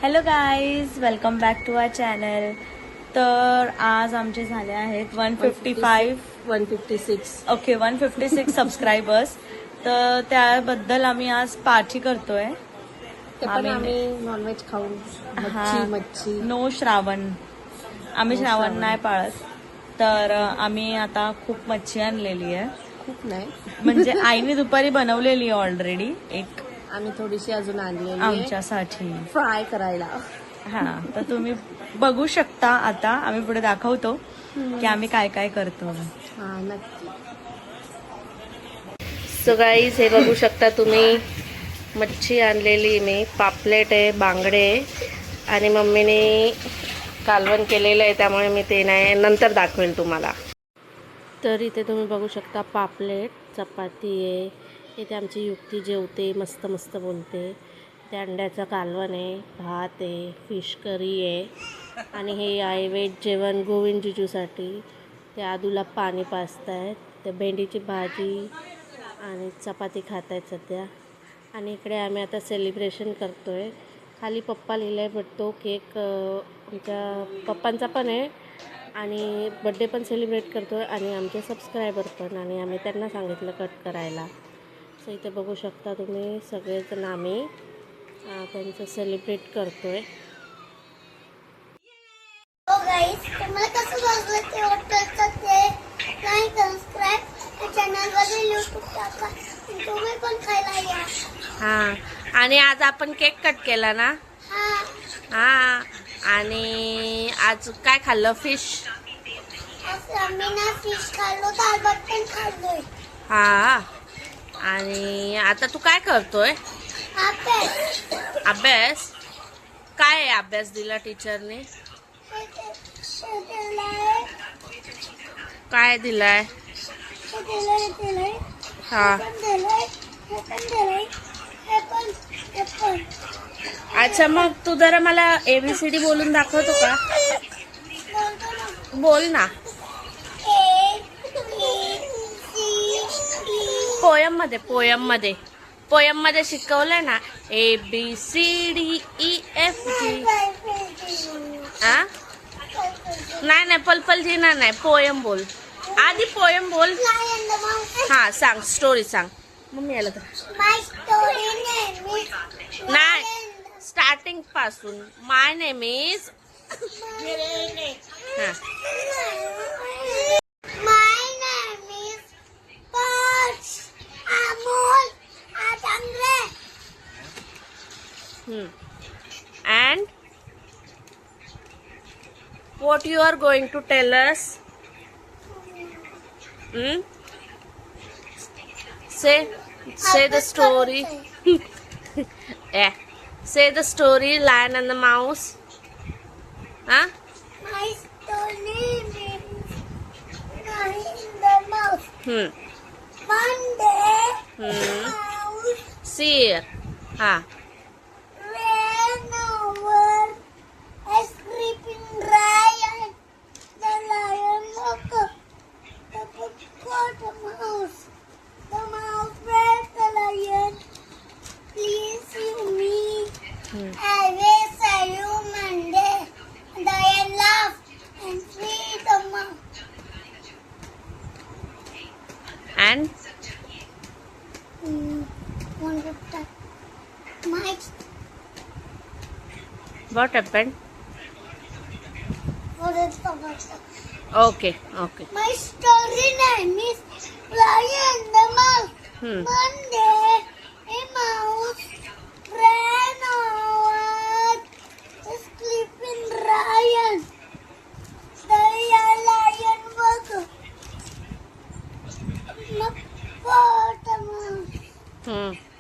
Hello guys, welcome back to our channel. तर आज आमचे झाले आहेत 156 ओके 156 सबस्क्रायबर्स. तर त्याबद्दल आम्ही आज पार्टी करतोय. ते पण आम्ही नॉनव्हेज खाऊन मच्छी नो श्रावण, आम्ही श्रावण नाही पाळत. तर आम्ही आता खूप मच्छी आणलेली आहे. खूप नाही म्हणजे आईने दुपारी बनवलेली आहे ऑलरेडी एक, आम्ही थोडीशी अजून आणलेली आमच्यासाठी फ्राय करायला. हा, तर तुम्ही बघू शकता. आता आम्ही पुढे दाखवतो की आम्ही काय काय करतो. हा नक्की. सो गाईज, हे बघू शकता तुम्ही, मच्छी आणलेली मी. पापलेट आहे, बांगडे आहे आणि मम्मीने कालवण केलेलं आहे, त्यामुळे मी ते नाही नंतर दाखवेल तुम्हाला. तर इथे तुम्ही बघू शकता पापलेट, चपाती आहे. इथे आमची युक्ती जेवते, मस्त मस्त बोलते. ते अंड्याचं कालवण आहे, भात आहे, फिश करी आहे आणि हे आहे व्हेज जेवण गोविंद जिजूसाठी. ते आदूला पाणी पाजतायत. ते भेंडीची भाजी आणि चपाती खात आहेत सध्या. आणि इकडे आम्ही आता सेलिब्रेशन करतो आहे. खाली पप्पा लिहिलं आहे, बट तो केक आमच्या पप्पांचा पण आहे आणि बड्डे पण सेलिब्रेट करतो आहे आणि आमचे सबस्क्रायबर पण. आणि आम्ही त्यांना सांगितलं कट करायला. सो इथे बघू शकता तुम्ही, सगळेजण आम्ही त्यांचं सेलिब्रेट करतो आहे. तुम्हाला कसं वाटलं ते वाटतं ते लाईक सबस्क्राईब चॅनलवर यूट्यूब टाका, तुम्ही पण खायला या. हां, आणि आज आपण केक कट केला ना. हां, आणि आज काय खाल्लं? फिश. आम्ही ना फिश खाल्लो, दाल भात पण खाल्लोय. हां, आणि आता तू काय करतोय? अभ्यास. काय आहे अभ्यास दिला टीचरने? काय दिलाय? हा, अच्छा, मग तू जरा मला ABCD बोलून दाखवतो का? बोल ना. पोयम मध्ये शिकवलंय ना, ABCDEFG. नाही पलपल जीना नाही, पोयम बोल. आधी पोयम बोल. हा, सांग, स्टोरी सांग. मम्मी आलं तर नाही, स्टार्टिंग पासून. My name is. And what you are going to tell us? Say the story. Yeah. Say the story, Lion and the Mouse. Huh? My story means Lion and the Mouse. One day, mouse See. Ha. ran over a sleeping lion. The lion woke up. The book caught a mouse. The mouse begged the lion, please save me. I will save you Monday. The lion laughed and freed the mouse. And One good time. what happened? Okay. My story name is Lion and the Mouse. One day, a mouse ran over a sleeping lion. The lion woke up.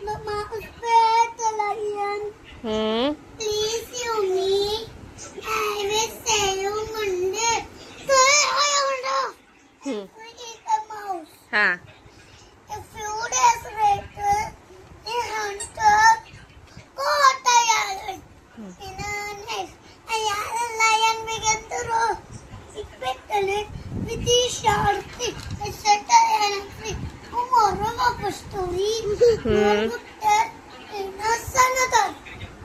The mouse begged the lion, please save me. I will save you Monday. So I eat the mouse. Ha. A few days later, the hunter caught the lion in a net. A lion began to roar. He picked the net with his sharp teeth and set the lion free. Moral of the story, one would tell in a another.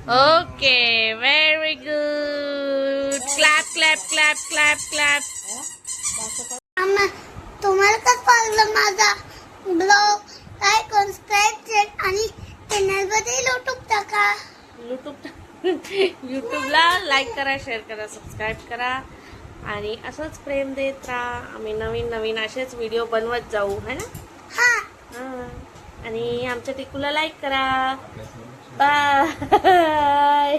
Okay very good. Clap clap clap clap clap. तुम्हाला कसं वाटलं माझा blog? Like subscribe आणि चॅनलमध्ये YouTube टाका. युट्यूबला like करा, share करा, सबस्क्राईब करा आणि असंच प्रेम देत राहा. आम्ही नवीन नवीन असेच व्हिडिओ बनवत जाऊ है ना. हा. आणि आमच्या टिकूला लाईक करा. बाय.